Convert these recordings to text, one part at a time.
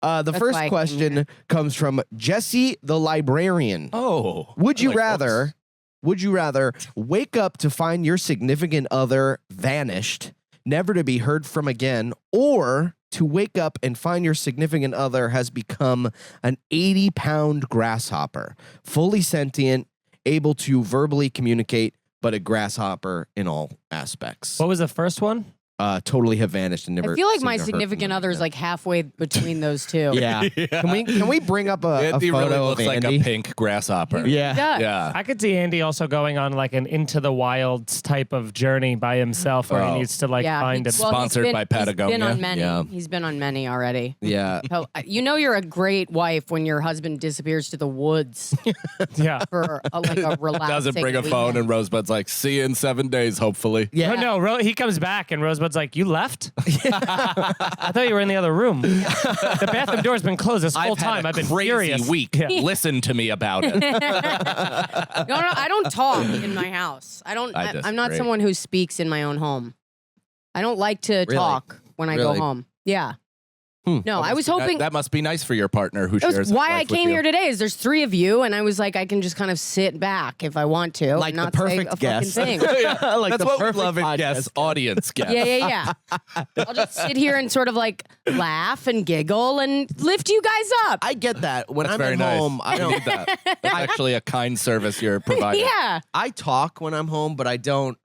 The first question comes from Jesse the librarian. Oh. Would you rather wake up to find your significant other vanished, never to be heard from again, or to wake up and find your significant other has become an 80-pound grasshopper, fully sentient, able to verbally communicate, but a grasshopper in all aspects? What was the first one? Totally have vanished and never. I feel like seen my or heard significant from other is again. like halfway between those two. Yeah. Can we bring up a Andy photo really of looks like Andy? a pink grasshopper. Yeah. Yeah. I could see Andy also going on like an into the wilds type of journey by himself where he needs to like find a Sponsored by Patagonia. He's been on many. Yeah. He's been on many already. Yeah. So, you know you're a great wife when your husband disappears to the woods Yeah. for like a relaxing Doesn't bring a weekend. phone, and Rosebud's like, see you in 7 days, hopefully. Yeah. No, he comes back and Rosebud's like, "You left? I thought you were in the other room. The bathroom door's been closed this whole time. I've been crazy furious." week. Yeah. Listen to me about it. No, I don't talk in my house. I'm not disagree. someone who speaks in my own home. I don't like to talk when I go Really? home. Yeah. No, I was hoping. that must be nice for your partner who That shares. was his why life I with came you. here today. Is there's 3 of you, and I was like, I can just kind of sit back if I want to, Like and the not say perfect a guest. fucking thing. Like That's the what we perfect love in podcast. guests, audience guests. Yeah. I'll just sit here and sort of like laugh and giggle and lift you guys up. I get that. When That's I'm very at nice. home, I We don't. need that. That's actually a kind service you're providing. Yeah. I talk when I'm home, but I don't.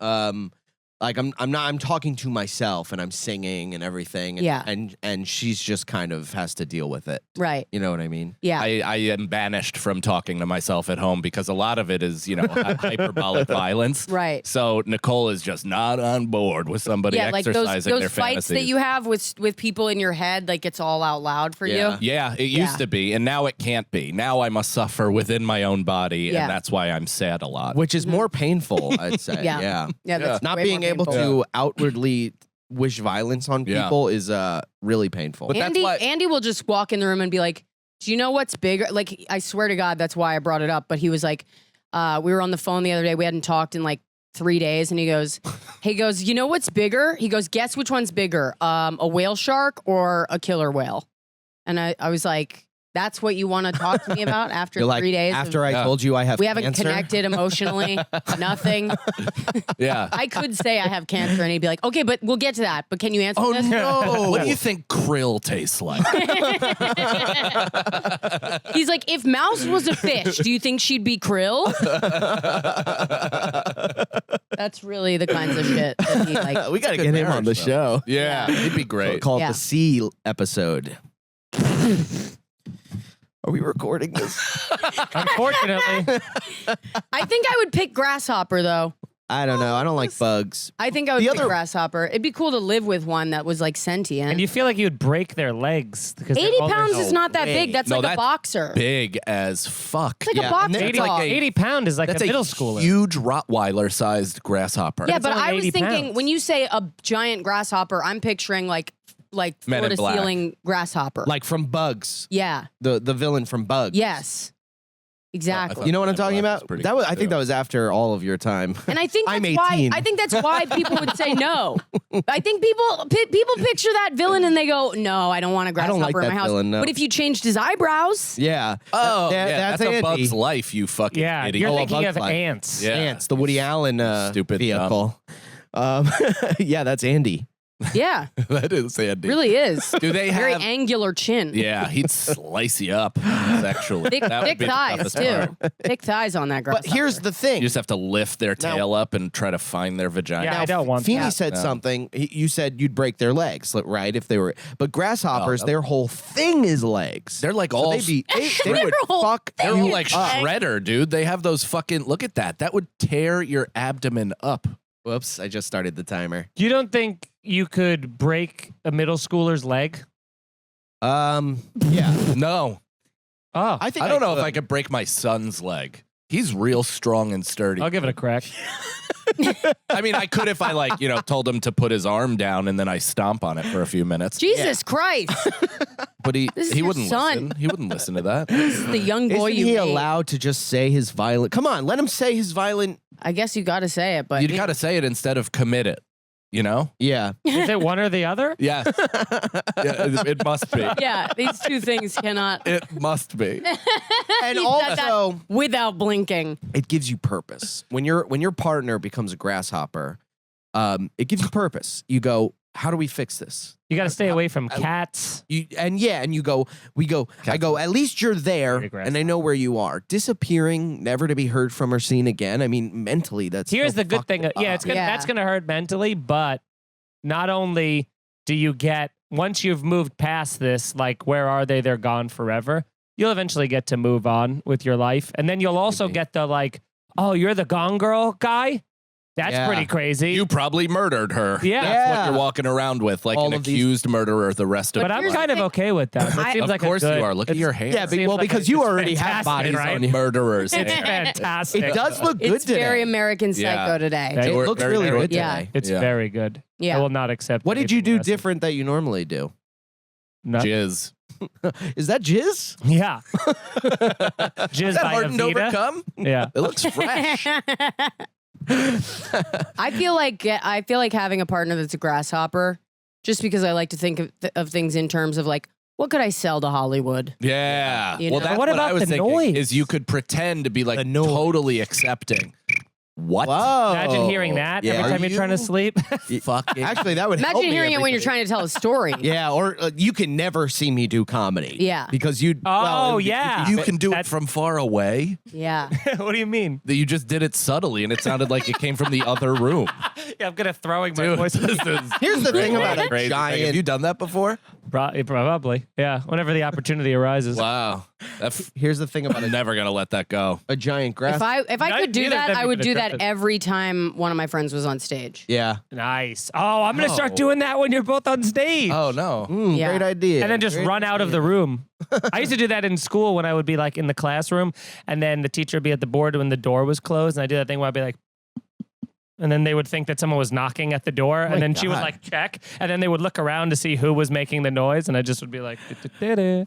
Like I'm talking to myself and I'm singing and everything. And, Yeah. And she's just kind of has to deal with it. Right. You know what I mean? Yeah. I am banished from talking to myself at home because a lot of it is, hyperbolic violence. Right. So Nicole is just not on board with somebody Yeah, like exercising those their fights that fantasies. you have with people in your head, like it's all out loud for you. Yeah, it used to be, and now it can't be. Now I must suffer within my own body, Yeah. and that's why I'm sad a lot. Which is more painful, I'd say. Yeah. Yeah. Yeah, that's Not way being more able painful. to outwardly wish violence on Yeah. people is really painful. But that's why- Andy will just walk in the room and be like, "Do you know what's bigger?" Like, I swear to God, that's why I brought it up. But he was like, we were on the phone the other day. We hadn't talked in like 3 days, and he goes, "You know what's bigger?" He goes, "Guess which one's bigger, a whale shark or a killer whale?" And I was like, "That's what you want to talk to me about after You're like, 3 days? after I told you I have We haven't cancer? connected emotionally, nothing." Yeah. I could say I have cancer, and he'd be like, "Okay, but we'll get to that. But can you answer Oh this?" no! What do you think krill tastes like? He's like, "If Mouse was a fish, do you think she'd be krill?" That's really the kinds of shit that he like. We got to Good get him on marriage, the though. show. Yeah, it'd be great. Call it Yeah. the C episode. Are we recording this? Unfortunately, I think I would pick grasshopper though. I don't know. I don't like bugs. I think I would The pick other- grasshopper. It'd be cool to live with one that was like sentient. and you feel like you'd break their legs because 80 pounds is not that way. big. That's No, like a that's boxer. Big as fuck. It's like Yeah, a and boxer then- 80, dog. 80-pound is like That's a middle schooler. huge Rottweiler-sized grasshopper. Yeah, but only I was 80 thinking pounds. when you say a giant grasshopper, I'm picturing like Men in floor to Black. ceiling grasshopper. Like from Bugs, yeah. the villain from Bugs. Yes. Exactly. You know what I'm Men in talking Black is about? pretty That was. good, I think too. that was after all of your time. And I think I'm that's why 18. I think that's why people would say no. I think people picture that villain and they go, "No, I don't want a I grasshopper don't like in my that house." villain, no. But if you changed his eyebrows, Yeah. Oh, That- yeah, that's that's a Andy. bug's life, you fucking Yeah, idiot. you're Oh, a thinking Bug's of Life. ants. Yeah. Ants, the Woody Allen Stupid vehicle. Yeah, that's Andy. yeah, That is Andy. really is. Do they Very have? angular chin. Yeah, he'd slice you up sexually. Thick, That would thick be the thighs toughest too. part. Thick thighs on that grasshopper. But here's the thing. You just have to lift their Now- tail up and try to find their vagina. Yeah, I don't want Feeney that. said No. something. You said you'd break their legs, right? If they were, but grasshoppers, Oh, their whole thing is legs. They're like So all. they Their would whole fuck They're you like up. Shredder, dude. They have those fucking. Look at that. That would tear your abdomen up. Whoops! I just started the timer. You don't think you could break a middle schooler's leg? Yeah. No, Oh, I think I don't know if I could break my son's leg. He's real strong and sturdy. I'll give it a crack. I mean, I could if I told him to put his arm down and then I stomp on it for a few minutes. Jesus Christ, But This is he your wouldn't son. listen. He wouldn't listen to that. this is the young boy Isn't you he made. allowed to just say his violent? Come on, let him say his violent. I guess you got to say it, but You got to say it instead of commit it. you know? Yeah. Is it one or the other? Yes. Yeah, it must be. Yeah, these two things cannot. It must be. And He said that also, without blinking. it gives you purpose. When your partner becomes a grasshopper, it gives you purpose. You go, how do we fix this? You got to stay away from cats. And you go, I go, at least you're there Very and I know where you are. Disappearing, never to be heard from or seen again. I mean, mentally, that's Here's so the good fucked thing. Yeah, up. that's gonna hurt mentally, but not only do you get once you've moved past this, like where are they? They're gone forever. You'll eventually get to move on with your life, and then you'll also get the like, oh, you're the Gone Girl guy. That's Yeah. pretty crazy. You probably murdered her. Yeah. That's what you're walking around with, like All an of these- accused murderer the rest of but your I'm here's life. kind of the thing. okay with that. It seems Of like course a good, you are. Look at your hair. Yeah, seems well, like because it's you already have fantastic, bodies right? on you. Murderers. It's hair. fantastic. It does look good It's today. very American Psycho Yeah. today. That- It We're looks very really good good Yeah. today. It's Yeah. very good. Yeah. I will not accept. What did you anything do less than- different that you normally do? No- Jizz. Is that jizz? Yeah. Jizz Is that by hard to Avita. overcome? Yeah. It looks fresh. I feel like having a partner that's a grasshopper, just because I like to think of things in terms of like, what could I sell to Hollywood? Yeah. You Well, know? that's What what I about was the thinking. noise? Is you could pretend to be like The noise. totally accepting. What? Whoa. Imagine hearing that Yeah. every time Are you're trying to you- sleep. Fucking. Actually, that would help Imagine me hearing it when you're every trying to tell a story. day. Yeah, or you can never see me do comedy. Yeah. Because you. Oh, yeah. You can do it That's- from far away. Yeah. What do you mean? That you just did it subtly, and it sounded like it came from the other room. Yeah, I'm good at throwing my Dude, voice. this is Here's the thing about a crazy thing. Have giant. you done that before? Probably. Yeah. Whenever the opportunity arises. Wow. Here's the thing about I'm never gonna let that go. a giant grass. If I No, could do neither of that, them I you would could do attempt that it. every time one of my friends was on stage. Yeah. Nice. Oh, I'm going to start No. doing that when you're both on stage. Oh no. Yeah. Great idea. And then just Great run out of idea. the room. I used to do that in school when I would be like in the classroom, and then the teacher would be at the board when the door was closed, and I do that thing where I'd be like, and then they would think that someone was knocking at the door, and then she would God. like check, and then they would look around to see who was making the noise, and I just would be like, "Du-du-du-du."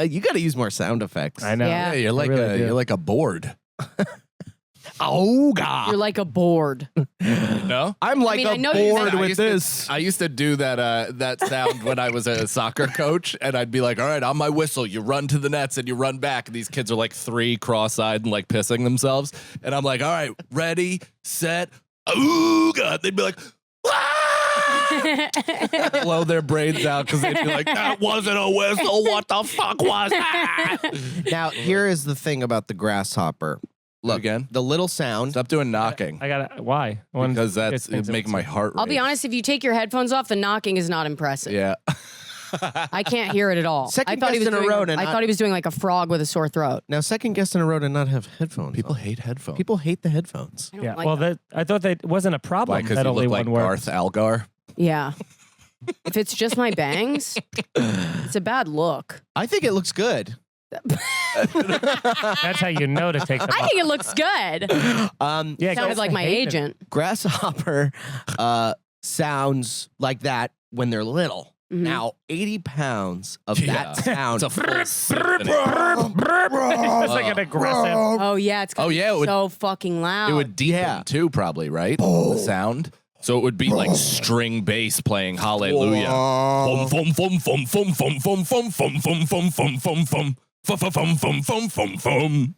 You got to use more sound effects. I know. Yeah. Yeah, you're like really do. you're like a board. Oh God. You're like a board. No. I'm like mean, I a know you board said- with this. I used to do that sound when I was a soccer coach, and I'd be like, "All right, on my whistle, you run to the nets and you run back." And these kids are like 3 cross-eyed and like pissing themselves, and I'm like, "All right, ready, set, ooga." They'd be like, "Ah!" blow their brains out because they'd be like, "That wasn't a whistle. What the fuck was that?" Now, here is the thing about the grasshopper. Look, Again? the little sound. Stop doing knocking I gotta. Why? I wanna because get that's things making my heart. I'll be rate. honest, if you take your headphones off, the knocking is not impressive. Yeah. I can't hear it at all. Second I thought he guest was in a doing, row to I not- thought he was doing like a frog with a sore throat. Now, second guest in a row to not have headphones. People on. hate headphones. People hate the headphones. I don't Yeah. like Well, that. I thought that wasn't a problem. Why? Because that you only look like one works. Garth Algar. Yeah. If it's just my bangs, it's a bad look. I think it looks good. That's how you know to take them I off. think it looks good. Yeah, Sounded guys like my hate it. agent. Grasshopper sounds like that when they're little. Mhm. Now, 80 pounds of Yeah. that sound. It's a full symphony. It's like an aggressive. Oh yeah, it's gonna Oh, yeah, be it would- so fucking loud. It would deepen Yeah. too, probably, right? The sound. So it would be like string bass playing Hallelujah. Fum fum fum fum fum fum fum fum fum fum fum fum fum fum. Fum fum fum fum fum fum fum.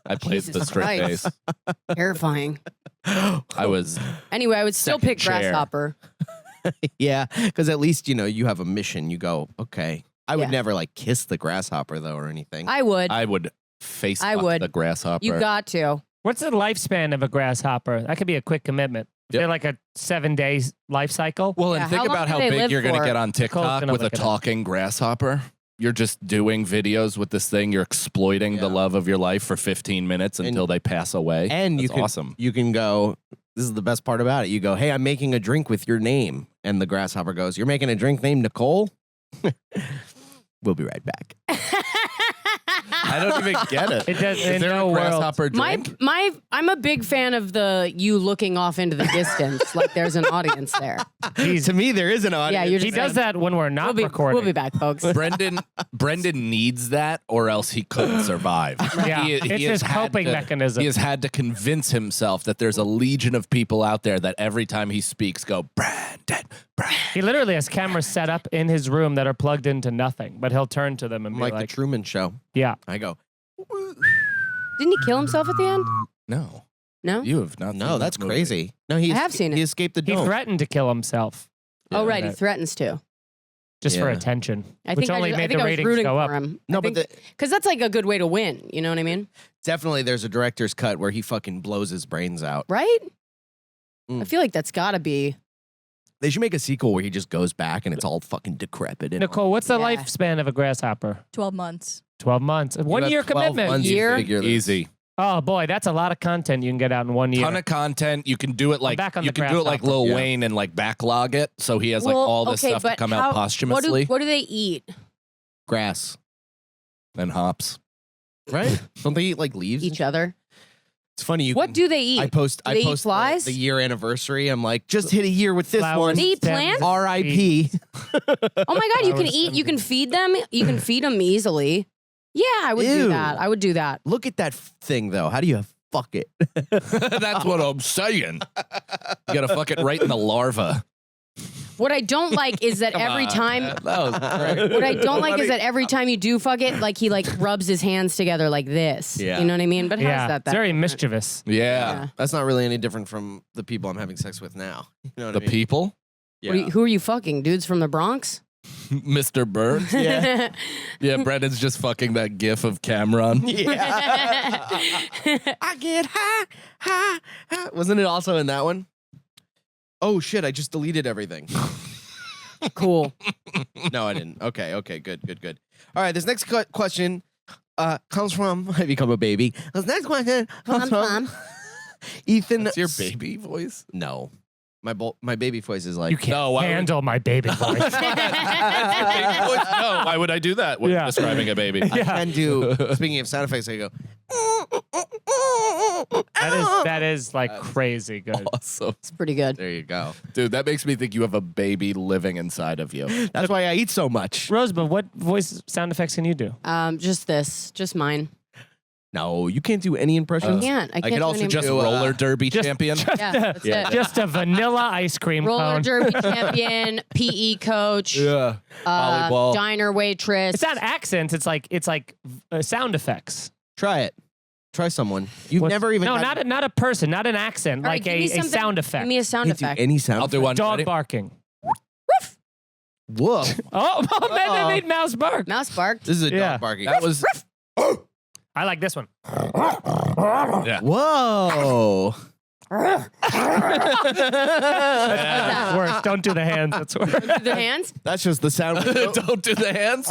I played the Jesus string Christ. bass. terrifying. I was Anyway, I would still Second pick chair. grasshopper. Yeah, because at least, you have a mission. You go, okay. I would Yeah. never like kiss the grasshopper though or anything. I would. I would face I fuck would. the grasshopper. You got to. What's the lifespan of a grasshopper? That could be a quick commitment. Yep. They're like a 7-day life cycle. well, Yeah, and think how long about do how they big live you're going to for? get on Nicole's TikTok gonna with a look it up. talking grasshopper. You're just doing videos with this thing. You're exploiting the Yeah. love of your life for 15 minutes until they pass away. and That's you can go, this is the best part about it. You go, hey, I'm making a drink with your name. And the grasshopper goes, you're making a drink named Nicole? We'll be right back. I don't even get it. It does Is in there no a world. grasshopper drink? I'm a big fan of you looking off into the distance, like there's an audience there. To me, there is an audience. Yeah, you're He just does that when we're not recording. We'll be back, folks. Brendan needs that, or else he couldn't survive. Yeah, it's has his had coping mechanism. He has had to convince himself that there's a legion of people out there that every time he speaks go, Brandon. He literally has cameras set up in his room that are plugged into nothing, but he'll turn to them and be like like, the Truman Show. yeah. I go, Didn't he kill himself at the end? No, No. you have not. no, seen that's that movie. crazy. No, he I have seen it. He escaped the He dome. threatened to kill himself Oh, right. He Yeah. threatens to. just for Yeah. attention, I which think only I made think the I was ratings rooting go up. for him. No, but because that's like a good way to win. You know what I mean? definitely there's a director's cut where he fucking blows his brains out. Right? Mm. I feel like that's got to be. They should make a sequel where he just goes back and it's all fucking decrepit. And Nicole, what's the Yeah. lifespan of a grasshopper? 12 months. 12 months. You 1 have year 12 commitment. months to Year? figure this. Easy. Oh boy, that's a lot of content you can get out in 1 year. Ton of content. You can do it like back on you the can do it like grasshopper. Lil Yeah. Wayne and like backlog it, so he has like Well, all this okay, stuff to but come how- out posthumously What do they eat? Grass, and hops. right? Don't they eat like leaves? Each other. It's funny. You What can- do they eat? I post they eat the- flies? the year anniversary. I'm like, just hit a year with this Flowers, one. They eat stems, plants? R.I.P. Oh my God, you can Flowers, eat. You can stems. feed them. You can feed them easily. Yeah, I would Ew. do that. I would do that. Look at that thing though. How do you fuck it? That's what I'm saying. You gotta fuck it right in the larva. What I don't like is that every on, time. man. That was great. What I don't like is that every time you do fuck it, like he like rubs his hands together like this. Yeah. You know what I mean? But how's Yeah, that? it's very different? mischievous. Yeah. Yeah. That's not really any different from the people I'm having sex with now. You know what The I mean? people, Yeah. Who are you fucking? Dudes from the Bronx? Mr. Burns. Yeah. Yeah, Brendan's just fucking that gif of Cameron. Yeah. I get high. Wasn't it also in that one? Oh shit! I just deleted everything. Cool. No, I didn't. Okay, good. All right, this next question comes from I become a baby. This next question comes from Ethan. That's your baby voice? No, my baby voice is like You can't No, why would- handle my baby voice. That's your baby voice? No, why would I do that when Yeah. describing a baby? I can do. Speaking of sound effects, I go. that is like crazy good. Awesome. It's pretty good. There you go. Dude, that makes me think you have a baby living inside of you. That's why I eat so much. Rosebud, what voice sound effects can you do? Just mine. No, you can't do any impressions. I can't. I can't could do also any- Just Do, roller derby just- champion. Yeah, that's it. Just a vanilla ice cream Roller cone. derby champion, PE coach, Yeah. Volleyball. diner waitress. It's not accents. It's like sound effects. Try it. Try someone. You've What's- never even. no, had- not a person, not an accent, All right, like give me a something- sound effect. Give me a sound can't do effect. any sound. I'll do one. Dog Ready? barking. Woof. Oh, they made mouse bark. Mouse barked. This is a Yeah. dog barking. That was. I like this one. Yeah. Whoa. That's worse. Don't do the hands. That's worse. The hands. That's just the sound. Don't do the hands.